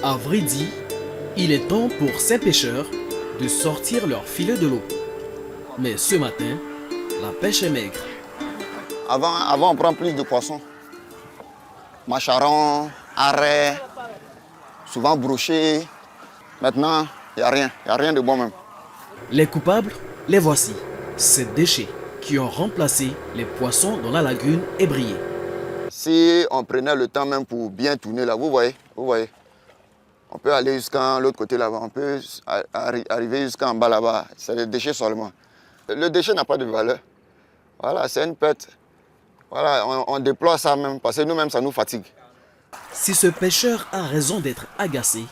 À vrai dit, il est temps pour ces pêcheurs de sortir leur filet de l'eau. Mais ce matin, la pêche est maigre. Avant on prend plus de poissons. Macharon, arrêt, souvent broché. Maintenant, il n'y a rien de bon même. Les coupables, les voici. Ces déchets qui ont remplacé les poissons dans la lagune ébriée. Si on prenait le temps même pour bien tourner là, vous voyez. On peut aller jusqu'à l'autre côté là-bas, on peut arriver jusqu'en bas là-bas. C'est des déchets seulement. Le déchet n'a pas de valeur. Voilà, c'est une perte. Voilà, on déploie ça même parce que nous-mêmes, ça nous fatigue. Si ce pêcheur a raison d'être agacé,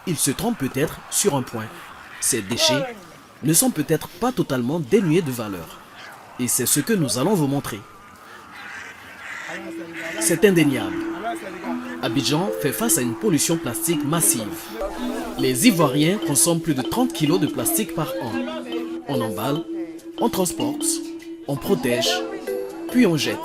il se trompe peut-être sur un point. Ces déchets ne sont peut-être pas totalement dénués de valeur. Et c'est ce que nous allons vous montrer. C'est indéniable. Abidjan fait face à une pollution plastique massive. Les Ivoiriens consomment plus de 30 kg de plastique par an. On emballe, on transporte, on protège, puis on jette.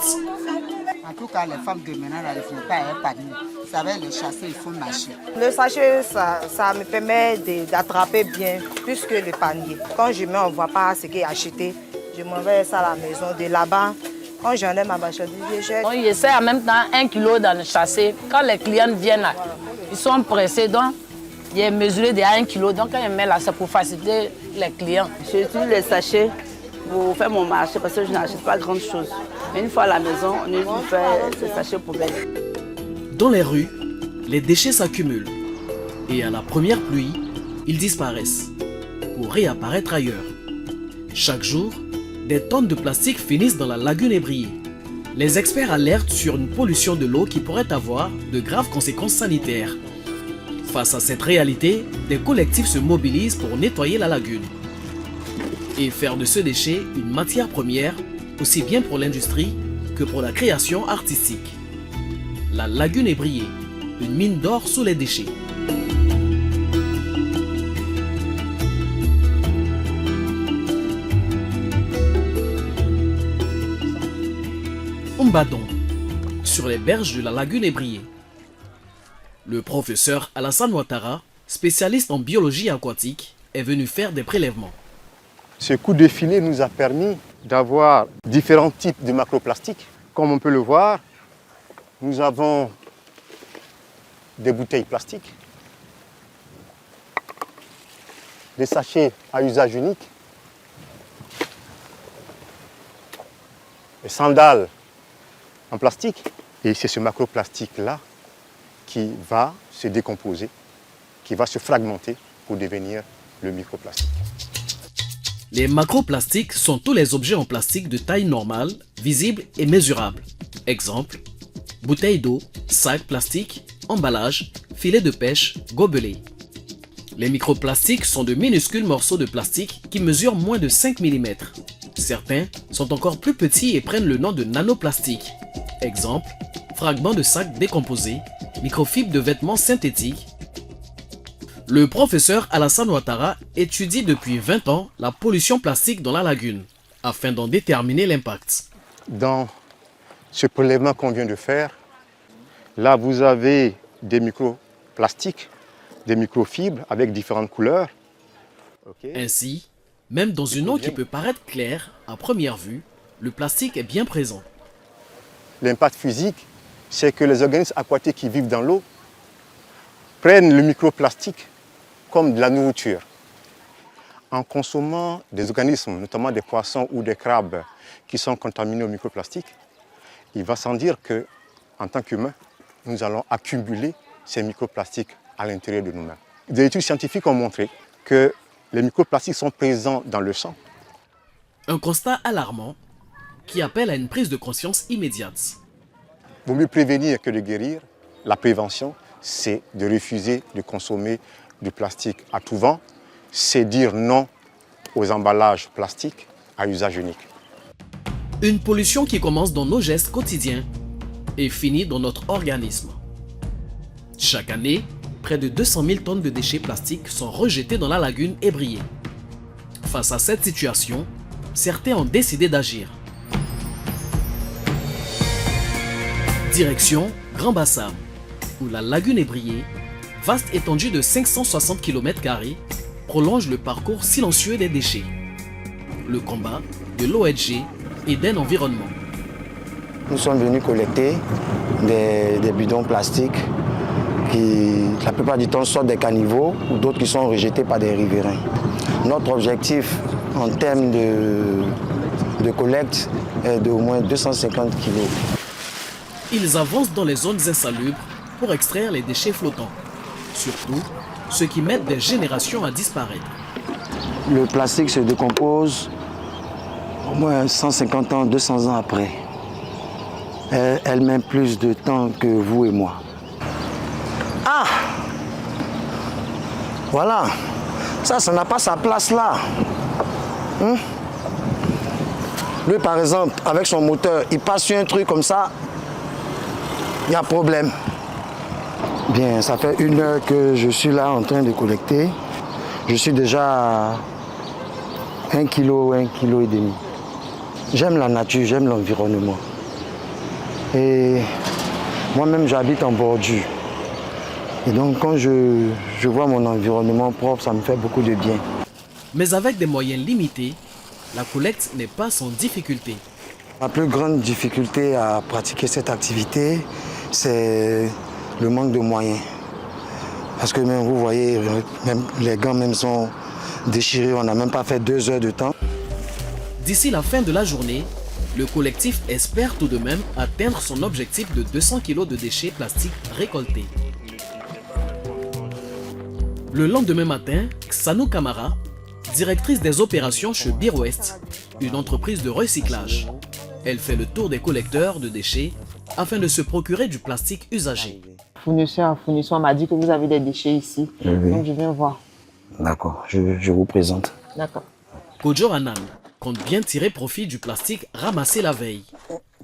En tout cas, les femmes de maintenant, elles ne font pas un panier. Vous savez, les chasser, il faut marcher. Le sachet, ça me permet d'attraper bien plus que le panier. Quand je mets, on ne voit pas ce qui est acheté. Je m'envoie ça à la maison. De là-bas, quand j'en ai ma marchandise, je jette. On essaie en même temps 1 kg dans le sachet. Quand les clients viennent là, ils sont pressés. Donc, il est mesuré de 1 kg. Donc, quand je mets là, c'est pour faciliter les clients. J'utilise les sachets pour faire mon marché parce que je n'achète pas grand chose. Mais une fois à la maison, on utilise ces sachets poubelles. Dans les rues, les déchets s'accumulent. Et à la première pluie, ils disparaissent pour réapparaître ailleurs. Chaque jour, des tonnes de plastique finissent dans la lagune ébriée. Les experts alertent sur une pollution de l'eau qui pourrait avoir de graves conséquences sanitaires. Face à cette réalité, des collectifs se mobilisent pour nettoyer la lagune et faire de ce déchet une matière première, aussi bien pour l'industrie que pour la création artistique. La lagune ébriée, une mine d'or sous les déchets. Mbadon, sur les berges de la lagune ébriée. Le professeur Alassane Ouattara, spécialiste en biologie aquatique, est venu faire des prélèvements. Ce coup de filet nous a permis d'avoir différents types de macroplastiques. Comme on peut le voir, nous avons des bouteilles plastiques, des sachets à usage unique, des sandales en plastique. Et c'est ce macroplastique-là qui va se décomposer, qui va se fragmenter pour devenir le microplastique. Les macroplastiques sont tous les objets en plastique de taille normale, visibles et mesurables. Exemple, bouteilles d'eau, sacs plastiques, emballages, filets de pêche, gobelets. Les microplastiques sont de minuscules morceaux de plastique qui mesurent moins de 5 mm. Certains sont encore plus petits et prennent le nom de nanoplastiques. Exemple, fragments de sacs décomposés, microfibres de vêtements synthétiques. Le professeur Alassane Ouattara étudie depuis 20 ans la pollution plastique dans la lagune, afin d'en déterminer l'impact. Dans ce prélèvement qu'on vient de faire, là vous avez des microplastiques, des microfibres avec différentes couleurs. Ainsi, même dans une eau qui peut paraître claire à première vue, le plastique est bien présent. L'impact physique, c'est que les organismes aquatiques qui vivent dans l'eau prennent le microplastique comme de la nourriture. En consommant des organismes, notamment des poissons ou des crabes qui sont contaminés au microplastique, il va sans dire qu'en tant qu'humains, nous allons accumuler ces microplastiques à l'intérieur de nous-mêmes. Des études scientifiques ont montré que les microplastiques sont présents dans le sang. Un constat alarmant qui appelle à une prise de conscience immédiate. Il vaut mieux prévenir que de guérir. La prévention, c'est de refuser de consommer du plastique à tout vent. C'est dire non aux emballages plastiques à usage unique. Une pollution qui commence dans nos gestes quotidiens et finit dans notre organisme. Chaque année, près de 200 000 tonnes de déchets plastiques sont rejetés dans la lagune ébriée. Face à cette situation, certains ont décidé d'agir. Direction Grand Bassam, où la lagune ébriée vaste étendue de 560 km² prolonge le parcours silencieux des déchets. Le combat de l'ONG et d'un environnement. Nous sommes venus collecter des bidons plastiques qui, la plupart du temps, sortent des caniveaux ou d'autres qui sont rejetés par des riverains. Notre objectif en termes de collecte est d'au moins 250 kg. Ils avancent dans les zones insalubres pour extraire les déchets flottants, surtout ceux qui mettent des générations à disparaître. Le plastique se décompose au moins 150 ans, 200 ans après. Elle met plus de temps que vous et moi. Ah! Voilà. Ça n'a pas sa place là. Lui, par exemple, avec son moteur, il passe sur un truc comme ça, il y a problème. Bien, ça fait 1 heure que je suis là en train de collecter. Je suis déjà à 1 kg, 1,5 kg. J'aime la nature, j'aime l'environnement. Et moi-même, j'habite en bordure. Et donc, quand je vois mon environnement propre, ça me fait beaucoup de bien. Mais avec des moyens limités, la collecte n'est pas sans difficulté. La plus grande difficulté à pratiquer cette activité, c'est le manque de moyens. Parce que même, vous voyez, même les gants même sont déchirés, on n'a même pas fait 2 heures de temps. D'ici la fin de la journée, le collectif espère tout de même atteindre son objectif de 200 kg de déchets plastiques récoltés. Le lendemain matin, Xanou Kamara, directrice des opérations chez BeerWest, une entreprise de recyclage. Elle fait le tour des collecteurs de déchets afin de se procurer du plastique usagé. Fournisseur à fournisseur, on m'a dit que vous avez des déchets ici, Oui. donc je viens voir. D'accord, je vous présente. D'accord. Kojo Anan compte bien tirer profit du plastique ramassé la veille,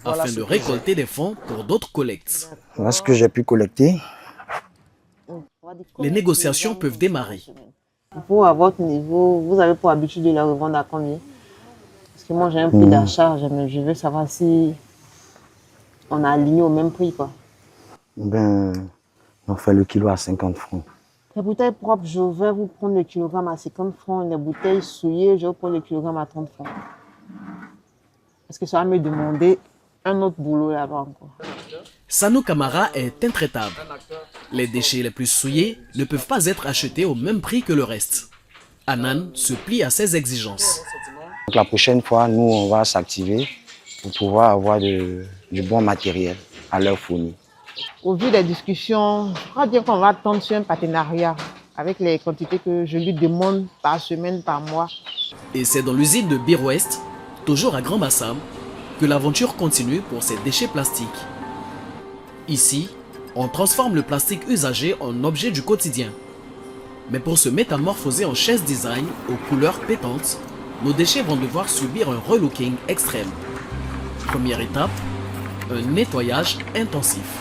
afin de récolter des fonds pour d'autres collectes. Voilà ce que j'ai pu collecter. Les négociations peuvent démarrer. Vous, à votre niveau, vous avez pour habitude de la revendre à combien? Parce que moi, j'ai un prix d'achat, je veux savoir si on a aligné au même prix, quoi. Ben, on fait le kilo à 50 francs. Les bouteilles propres, je vais vous prendre le kilogramme à 50 francs. Les bouteilles souillées, je vais vous prendre le kilogramme à 30 francs. Parce que ça va me demander un autre boulot là-bas encore. Xanou Kamara est intraitable. Les déchets les plus souillés ne peuvent pas être achetés au même prix que le reste. Anan se plie à ses exigences. Donc la prochaine fois, nous, on va s'activer pour pouvoir avoir du bon matériel à leur fournir. Au vu des discussions, je crois dire qu'on va tendre sur un partenariat avec les quantités que je lui demande par semaine, par mois. Et c'est dans l'usine de BeerWest, toujours à Grand Bassam, que l'aventure continue pour ces déchets plastiques. Ici, on transforme le plastique usagé en objet du quotidien. Mais pour se métamorphoser en chaise design aux couleurs pétantes, nos déchets vont devoir subir un relooking extrême. Première étape, un nettoyage intensif.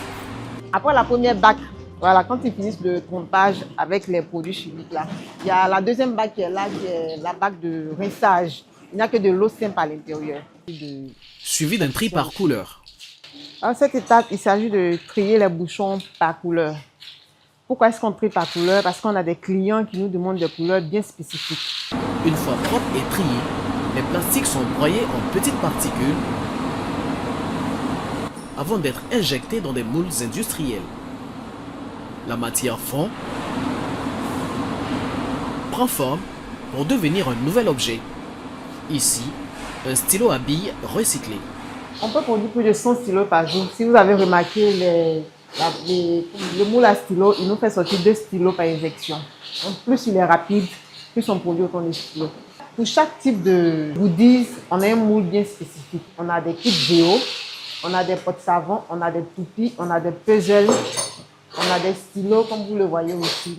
Après la première bac, voilà, quand ils finissent le trompage avec les produits chimiques là, il y a la deuxième bac qui est là, qui est la bac de rinçage. Il n'y a que de l'eau simple à l'intérieur. Suivi d'un tri par couleur. À cette étape, il s'agit de trier les bouchons par couleur. Pourquoi est-ce qu'on trie par couleur? Parce qu'on a des clients qui nous demandent des couleurs bien spécifiques. Une fois propres et triés, les plastiques sont broyés en petites particules avant d'être injectés dans des moules industriels. La matière fond, prend forme pour devenir un nouvel objet. Ici, un stylo à billes recyclé. On peut produire plus de 100 stylos par jour. Si vous avez remarqué, le moule à stylo, il nous fait sortir 2 stylos par injection. Donc, plus il est rapide, plus on produit autant de stylos. Pour chaque type de goodies, on a un moule bien spécifique. On a des kits géo, on a des pots de savon, on a des toupies, on a des puzzles, on a des stylos, comme vous le voyez aussi.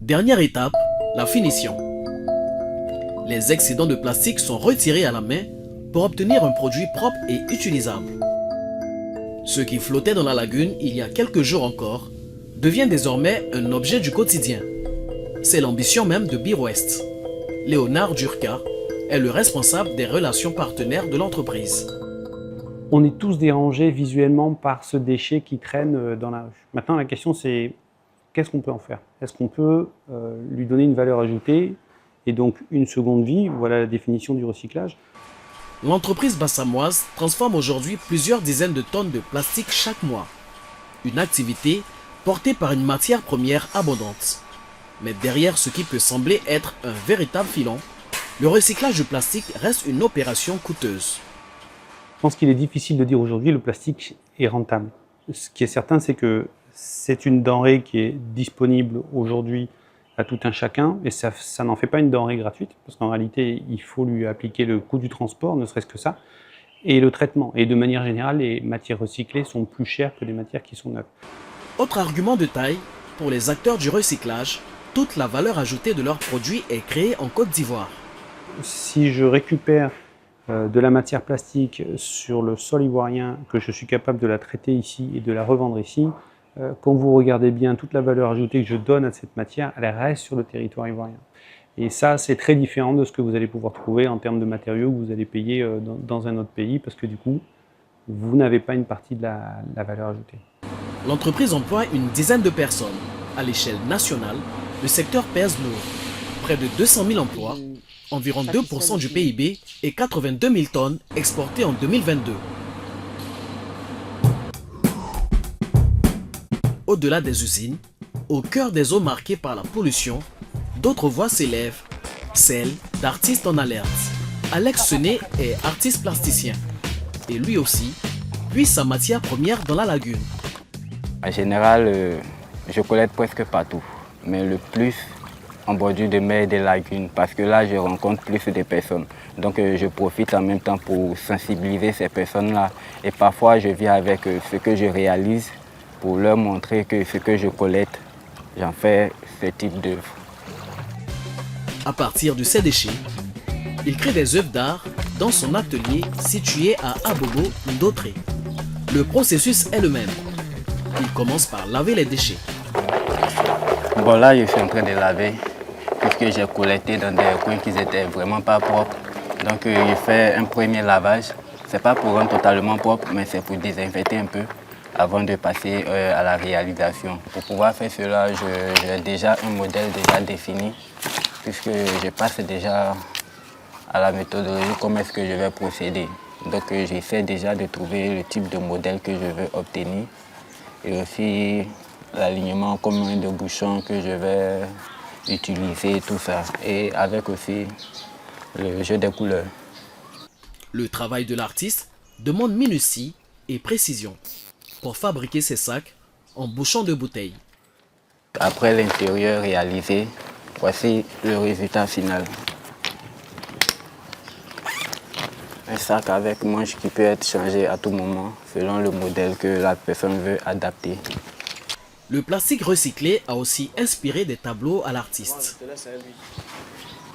Dernière étape, la finition. Les excédents de plastique sont retirés à la main pour obtenir un produit propre et utilisable. Ce qui flottait dans la lagune il y a quelques jours encore devient désormais un objet du quotidien. C'est l'ambition même de BeerWest. Léonard Durka est le responsable des relations partenaires de l'entreprise. On est tous dérangés visuellement par ce déchet qui traîne dans la rue. Maintenant, la question c'est qu'est-ce qu'on peut en faire? Est-ce qu'on peut lui donner une valeur ajoutée et donc une seconde vie? Voilà la définition du recyclage. L'entreprise bassamoise transforme aujourd'hui plusieurs dizaines de tonnes de plastique chaque mois. Une activité portée par une matière première abondante. Mais derrière ce qui peut sembler être un véritable filon, le recyclage du plastique reste une opération coûteuse. Je pense qu'il est difficile de dire aujourd'hui que le plastique est rentable. Ce qui est certain, c'est que c'est une denrée qui est disponible aujourd'hui à tout un chacun, et ça n'en fait pas une denrée gratuite, parce qu'en réalité, il faut lui appliquer le coût du transport, ne serait-ce que ça, et le traitement. Et de manière générale, les matières recyclées sont plus chères que les matières qui sont neuves. Autre argument de taille, pour les acteurs du recyclage, toute la valeur ajoutée de leurs produits est créée en Côte d'Ivoire. Si je récupère de la matière plastique sur le sol ivoirien, que je suis capable de la traiter ici et de la revendre ici, quand vous regardez bien toute la valeur ajoutée que je donne à cette matière, elle reste sur le territoire ivoirien. Et ça, c'est très différent de ce que vous allez pouvoir trouver en termes de matériaux que vous allez payer dans un autre pays, parce que du coup, vous n'avez pas une partie de la valeur ajoutée. L'entreprise emploie une dizaine de personnes. À l'échelle nationale, le secteur pèse lourd. Près de 200 000 emplois, environ 2% du PIB et 82 000 tonnes exportées en 2022. Au-delà des usines, au cœur des eaux marquées par la pollution, d'autres voix s'élèvent, celle d'artistes en alerte. Alex Sené est artiste plasticien et lui aussi puise sa matière première dans la lagune. En général, je collecte presque partout, mais le plus en bordure de mer et des lagunes, parce que là, je rencontre plus de personnes. Donc, je profite en même temps pour sensibiliser ces personnes-là. Et parfois, je viens avec ce que je réalise pour leur montrer que ce que je collecte, j'en fais ce type d'œuvre. À partir de ces déchets, il crée des œuvres d'art dans son atelier situé à Abobo, Ndotré. Le processus est le même. Il commence par laver les déchets. Bon, là, je suis en train de laver, puisque j'ai collecté dans des coins qui n'étaient vraiment pas propres. Donc, je fais un premier lavage. Ce n'est pas pour rendre totalement propre, mais c'est pour désinfecter un peu avant de passer à la réalisation. Pour pouvoir faire cela, j'ai déjà un modèle déjà défini, puisque je passe déjà à la méthodologie, comment est-ce que je vais procéder. Donc, j'essaie déjà de trouver le type de modèle que je veux obtenir et aussi l'alignement commun de bouchons que je vais utiliser, tout ça. Et avec aussi le jeu des couleurs. Le travail de l'artiste demande minutie et précision pour fabriquer ces sacs en bouchons de bouteilles. Après l'intérieur réalisé, voici le résultat final. Un sac avec manche qui peut être changé à tout moment selon le modèle que la personne veut adapter. Le plastique recyclé a aussi inspiré des tableaux à l'artiste.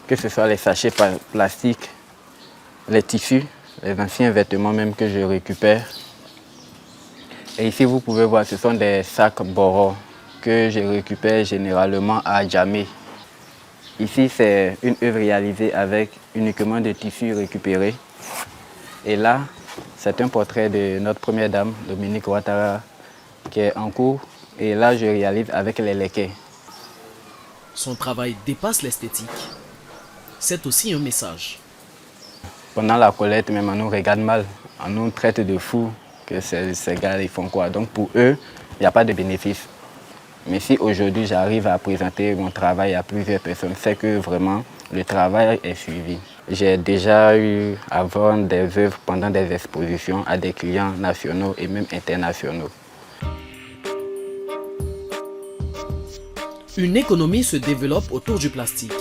Que ce soit les sachets plastiques, les tissus, les anciens vêtements même que je récupère. Et ici, vous pouvez voir, ce sont des sacs Boro que je récupère généralement à Djamé. Ici, c'est une œuvre réalisée avec uniquement des tissus récupérés. Et là, c'est un portrait de notre première dame, Dominique Ouattara, qui est en cours. Et là, je réalise avec les léquets. Son travail dépasse l'esthétique. C'est aussi un message. Pendant la collecte, même on nous regarde mal, on nous traite de fous, que ces gars, ils font quoi. Donc pour eux, il n'y a pas de bénéfice. Mais si aujourd'hui j'arrive à présenter mon travail à plusieurs personnes, c'est que vraiment le travail est suivi. J'ai déjà eu à vendre des œuvres pendant des expositions à des clients nationaux et même internationaux. Une économie se développe autour du plastique.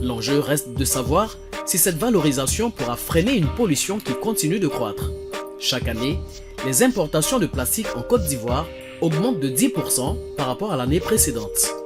L'enjeu reste de savoir si cette valorisation pourra freiner une pollution qui continue de croître. Chaque année, les importations de plastique en Côte d'Ivoire augmentent de 10% par rapport à l'année précédente.